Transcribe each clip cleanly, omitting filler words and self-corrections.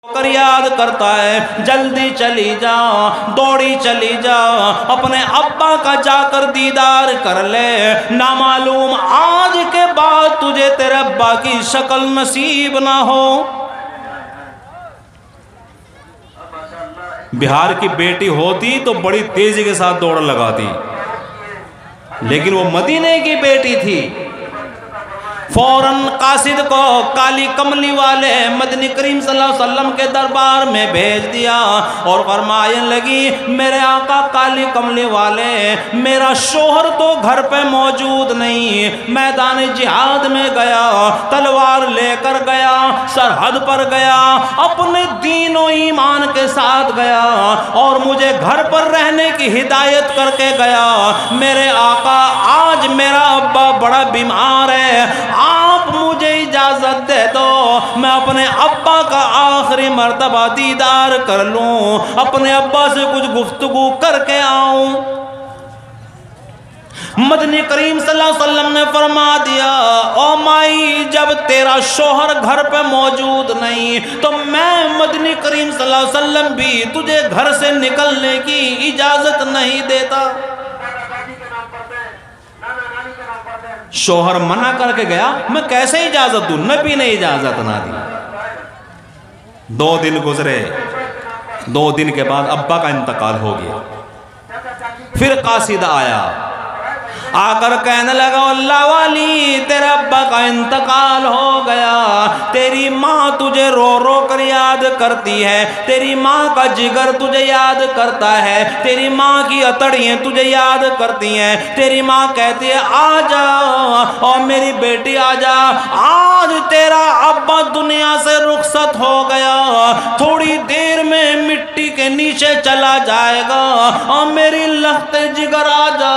कर याद करता है, जल्दी चली जा, दौड़ी चली जा, अपने अब्बा का जाकर दीदार कर ले। ना मालूम आज के बाद तुझे तेरे अब्बा की शक्ल नसीब ना हो। बिहार की बेटी होती तो बड़ी तेजी के साथ दौड़ लगाती, लेकिन वो मदीने की बेटी थी। फौरन कासिद को काली कमली वाले मदनी करीम सल्लल्लाहु अलैहि वसल्लम के दरबार में भेज दिया और फरमाने लगी, मेरे आका काली कमली वाले, मेरा शोहर तो घर पे मौजूद नहीं, मैदान जिहाद में गया, तलवार लेकर गया, सरहद पर गया, अपने दीन और ईमान के साथ गया और मुझे घर पर रहने की हिदायत करके गया। मेरे आका आज मेरा अब्बा बड़ा बीमार है, आप मुझे इजाजत दे दो, मैं अपने अब्बा का आखिरी मर्तबा दीदार कर लूं, अपने अब्बा से कुछ गुफ्तगू करके आऊं। मदनी करीम सल्लल्लाहु अलैहि वसल्लम ने फरमा दिया, ओ माई, जब तेरा शोहर घर पे मौजूद नहीं तो मैं मदनी करीम सल्लल्लाहु अलैहि वसल्लम भी तुझे घर से निकलने की इजाजत नहीं देता। शोहर मना करके गया, मैं कैसे इजाजत दूं, नबी ने इजाजत ना दी। 2 दिन गुजरे, 2 दिन के बाद अब्बा का इंतकाल हो गया। फिर कासिद आया, आकर कहने लगा, अल्लाह वाली, तेरे अब्बा का इंतकाल हो गया, तेरी माँ तुझे रो रो कर याद करती है, तेरी माँ का जिगर तुझे याद करता है, तेरी माँ की अतड़ियाँ तुझे याद करती हैं, तेरी माँ कहती है आ जा और मेरी बेटी आ जा, आज तेरा अब्बा दुनिया से रुखसत हो गया, थोड़ी देर में मिट्टी के नीचे चला जाएगा और मेरी लख्ते जिगर आ जा,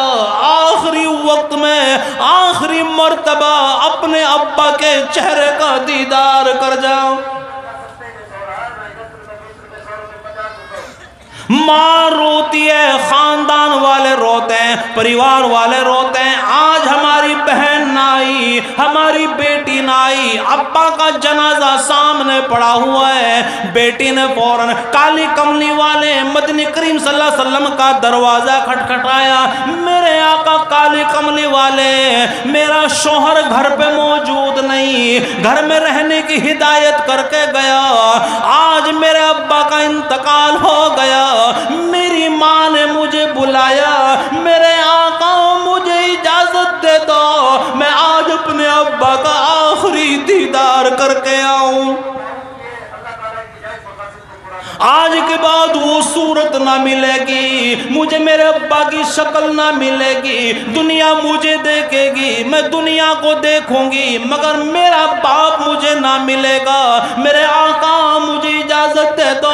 आखिरी वक्त में आखिरी मर्तबा अपने अब्बा के चेहरे का दीदार कर जाओ। माँ रोती है, खानदान वाले रोते हैं, परिवार वाले रोते हैं, आज हमारी बहन ना आई, हमारी बेटी ना आई, अब्बा का जनाजा सामने पड़ा हुआ है। बेटी ने फौरन काली कमली वाले मदनी करीम सल्लल्लाहु अलैहि वसल्लम का दरवाजा खटखटाया, मेरे आका काली कमली वाले, मेरा शोहर घर पे मौजूद नहीं, घर में रहने की हिदायत करके गया, आज मेरे अब्बा का इंतकाल हो गया, मेरी माँ ने मुझे बुलाया, मेरे आका मुझे इजाजत दे दो, मैं आज अपने अब्बा का आखिरी दीदार करके आऊं। आज के बाद वो सूरत ना मिलेगी, मुझे मेरे अब्बा की शक्ल ना मिलेगी, दुनिया मुझे देखेगी, मैं दुनिया को देखूंगी, मगर मेरा बाप मुझे ना मिलेगा, मेरे आका मुझे इजाजत दे दो।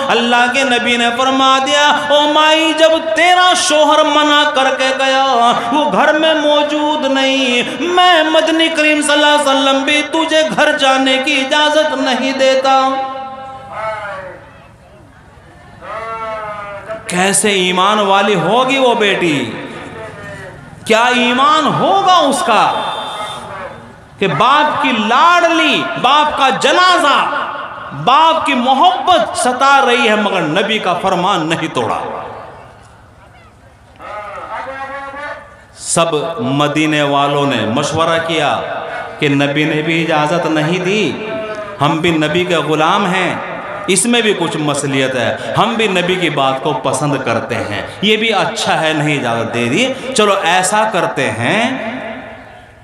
अल्लाह के नबी ने फरमा दिया, ओ माई, जब तेरा शोहर मना करके गया, वो घर में मौजूद नहीं, मैं मदनी करीम सल्लल्लाहु अलैहि वसल्लम भी तुझे घर जाने की इजाजत नहीं देता। कैसे ईमान वाली होगी वो बेटी, क्या ईमान होगा उसका कि बाप की लाडली, बाप का जनाजा, बाप की मोहब्बत सता रही है मगर नबी का फरमान नहीं तोड़ा। सब मदीने वालों ने मशवरा किया कि नबी ने भी इजाज़त नहीं दी, हम भी नबी के ग़ुलाम हैं, इसमें भी कुछ मसलियत है, हम भी नबी की बात को पसंद करते हैं, ये भी अच्छा है, नहीं इजाज़त दे दी, चलो ऐसा करते हैं,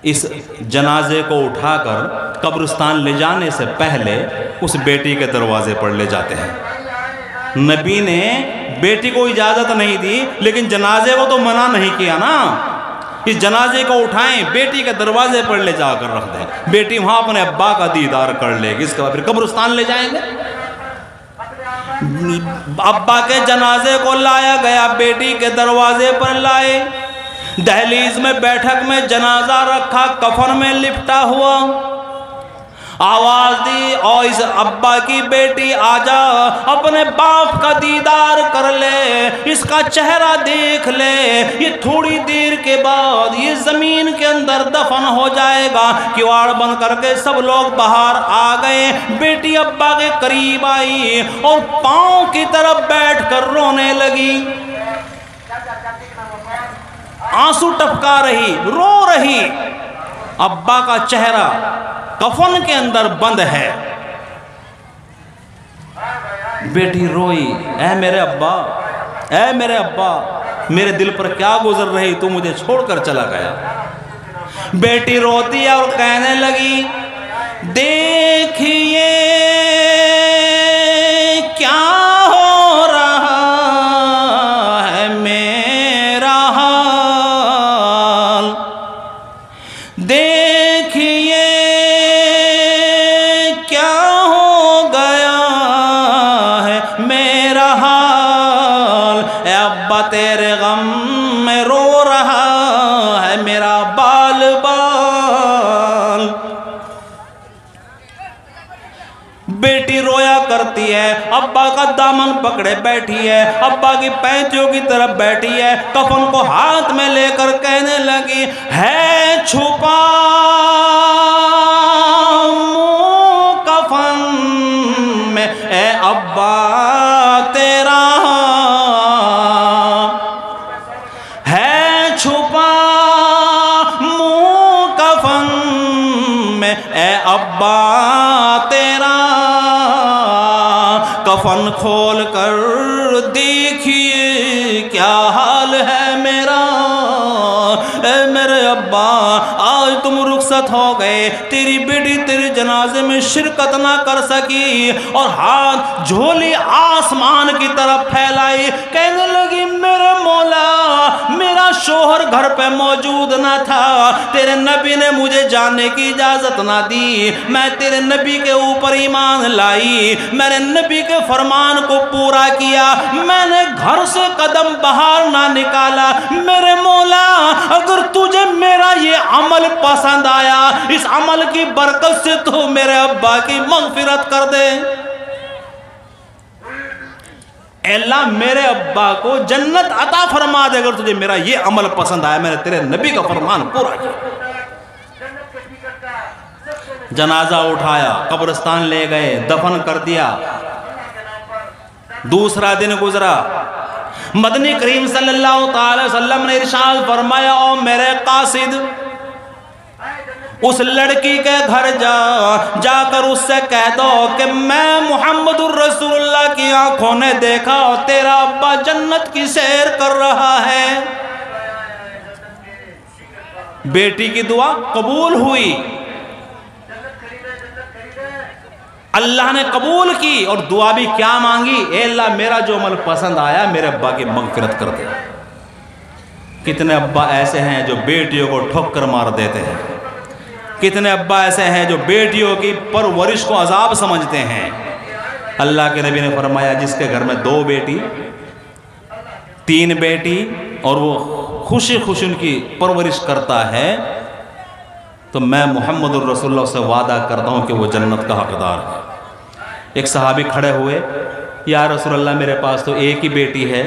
इस जनाजे को उठाकर कब्रिस्तान ले जाने से पहले उस बेटी के दरवाजे पर ले जाते हैं। नबी ने बेटी को इजाज़त नहीं दी, लेकिन जनाजे को तो मना नहीं किया ना, इस जनाजे को उठाएं, बेटी के दरवाजे पर ले जाकर रख दें, बेटी वहाँ अपने अब्बा का दीदार कर लेगी, इसके बाद फिर कब्रिस्तान ले जाएंगे। अब्बा के जनाजे को लाया गया, बेटी के दरवाजे पर लाए, दहलीज में बैठक में जनाजा रखा, कफन में लिपटा हुआ, आवाज दी, और इस अब्बा की बेटी आजा, अपने बाप का दीदार कर ले, इसका चेहरा देख ले, ये थोड़ी देर के बाद ये जमीन के अंदर दफन हो जाएगा। किवाड़ बंद करके सब लोग बाहर आ गए। बेटी अब्बा के करीब आई और पांव की तरफ बैठकर रोने लगी, आंसू टपका रही, रो रही। अब्बा का चेहरा कफन के अंदर बंद है। बेटी रोई, ऐ मेरे अब्बा, ऐ मेरे अब्बा, मेरे दिल पर क्या गुजर रही, तू मुझे छोड़कर चला गया। बेटी रोती है और कहने लगी, देखिए क्या हो रहा है मेरा हाल, देखिए क्या हो गया है मेरा हाल। ऐ अब्बा तेरे गम में रो रहा है मेरा बाल बाल। बेटी रोया करती है, अब्बा का दामन पकड़े बैठी है, अब्बा की पैंतियों की तरफ बैठी है, कफन को हाथ में लेकर कहने लगी, है छुपा मुंह कफन में ए अब्बा तेरा, है छुपा मुंह कफन में ए अब्बा तेरा। कफन खोल कर देखिए क्या हाल है मेरा। ए मेरे अब्बा, आज तुम रुखसत हो गए, तेरी बेटी तेरे जनाजे में शिरकत ना कर सकी, और हाथ झोली आसमान की तरफ फैलाई, कहने लगी, मेरे मौला, मेरा शोहर घर पे मौजूद ना था, तेरे नबी ने मुझे जाने की इजाजत ना दी, मैं तेरे नबी के ऊपर ईमान लाई, मैंने नबी के फरमान को पूरा किया, मैंने घर से कदम बाहर ना निकाला। मेरे मौला, अगर तुझे मेरा ये अमल पसंद आया, इस अमल की बरकत से तो मेरे अब्बा की मगफिरत कर दे। अल्लाह मेरे अब्बा को जन्नत अता फरमा दे अगर तुझे मेरा ये अमल पसंद आया, मैंने तेरे नबी का फरमान पूरा किया। जनाजा उठाया, कब्रिस्तान ले गए, दफन कर दिया। दूसरा दिन गुजरा, मदनी करीम सल्लल्लाहु अलैहि वसल्लम ने इरशाद फरमाया, ओ मेरे कासिद, उस लड़की के घर जाकर उससे कह दो कि मैं मुहम्मदुर रसूलुल्लाह की आंखों ने देखा और तेरा अब्बा जन्नत की सैर कर रहा है। बेटी की दुआ कबूल हुई, अल्लाह ने कबूल की, और दुआ भी क्या मांगी, ए अल्लाह मेरा जो अमल पसंद आया मेरे अब्बा की मगफिरत कर दे। कितने अब्बा ऐसे हैं जो बेटियों को ठोकर मार देते हैं, कितने अब्बा ऐसे हैं जो बेटियों की परवरिश को अजाब समझते हैं। अल्लाह के नबी ने फरमाया, जिसके घर में 2 बेटी 3 बेटी और वो खुशी खुशी उनकी परवरिश करता है, तो मैं मुहम्मदुर रसूलुल्लाह से वादा करता हूँ कि वो जन्नत का हकदार है। एक सहाबी खड़े हुए, या रसूलल्लाह मेरे पास तो एक ही बेटी है,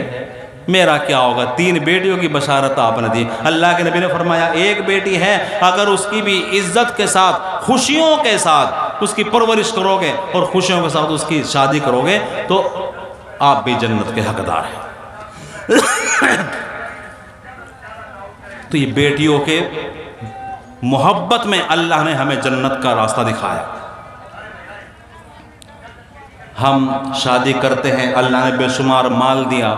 मेरा क्या होगा? 3 बेटियों की बशारत आपने दी। अल्लाह के नबी ने फरमाया, एक बेटी है, अगर उसकी भी इज्जत के साथ, खुशियों के साथ उसकी परवरिश करोगे और खुशियों के साथ उसकी शादी करोगे तो आप भी जन्नत के हकदार हैं। तो ये बेटियों के मोहब्बत में अल्लाह ने हमें जन्नत का रास्ता दिखाया। हम शादी करते हैं, अल्लाह ने बेशुमार माल दिया,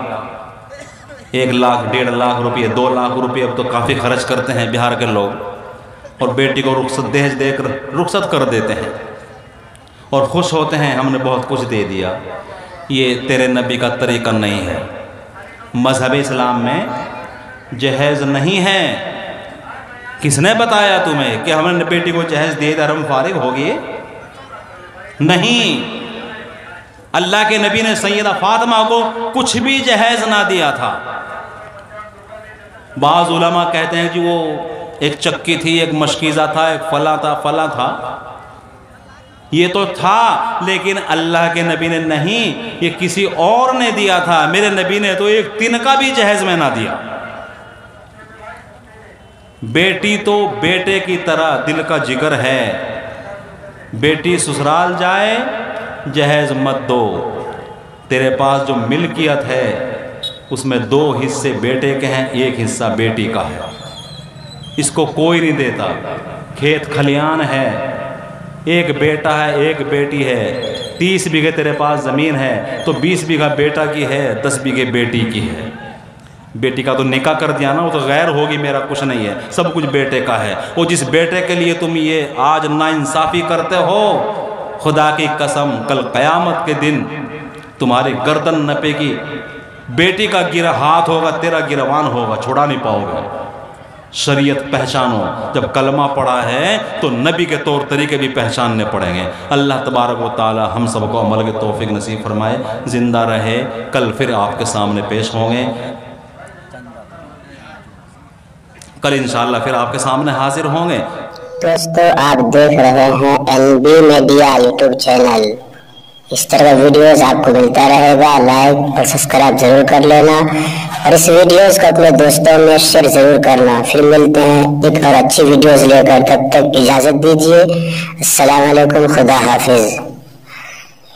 1 लाख 1.5 लाख रुपये, 2 लाख रुपये अब तो काफ़ी खर्च करते हैं बिहार के लोग, और बेटी को रुखसत दहेज देकर रुखसत कर देते हैं और खुश होते हैं हमने बहुत कुछ दे दिया। ये तेरे नबी का तरीका नहीं है। मज़हब इस्लाम में जहेज़ नहीं है। किसने बताया तुम्हें कि हमने बेटी को जहेज दे धर्म फारिग हो गए? नहीं, अल्लाह के नबी ने सैयदा फातिमा को कुछ भी जहेज ना दिया था। बाज़ उलमा कहते हैं कि वो एक चक्की थी, एक मशकीज़ा था, एक फला था, ये तो था, लेकिन अल्लाह के नबी ने नहीं, ये किसी और ने दिया था। मेरे नबी ने तो एक तिनका भी जहेज में ना दिया। बेटी तो बेटे की तरह दिल का जिगर है, बेटी ससुराल जाए जहेज मत दो। तेरे पास जो मिल्कियत है उसमें 2 हिस्से बेटे के हैं, 1 हिस्सा बेटी का है। इसको कोई नहीं देता। खेत खलियान है, एक बेटा है एक बेटी है। 30 बीघे तेरे पास ज़मीन है तो 20 बीघा बेटा की है, 10 बीघे बेटी की है। बेटी का तो निकाह कर दिया ना, वो तो गैर होगी, मेरा कुछ नहीं है, सब कुछ बेटे का है। वो जिस बेटे के लिए तुम ये आज नाइंसाफ़ी करते हो, खुदा की कसम कल क़यामत के दिन तुम्हारी गर्दन नपेगी। बेटी का गिरा हाथ होगा, तेरा गिरवान होगा, छुड़ा नहीं पाओगे। शरीयत पहचानो। जब कलमा पढ़ा है तो नबी के तौर तरीके भी पहचानने पड़ेंगे। अल्लाह तबारक व तआला हम सबको अमल के तौफीक नसीब फरमाए। ज़िंदा रहे, कल फिर आपके सामने पेश होंगे। कल इंशाअल्लाह फिर आपके सामने हाजिर होंगे। दोस्तों, आप देख रहे हैं NB मीडिया यूट्यूब चैनल। इस तरह का वीडियोस आपको मिलता रहेगा। लाइक और सब्सक्राइब जरूर कर लेना और इस वीडियोस को अपने दोस्तों में शेयर जरूर करना। फिर मिलते हैं एक और अच्छी वीडियोस लेकर, तब तक इजाजत दीजिए। अस्सलाम वालेकुम, खुदा हाफिज।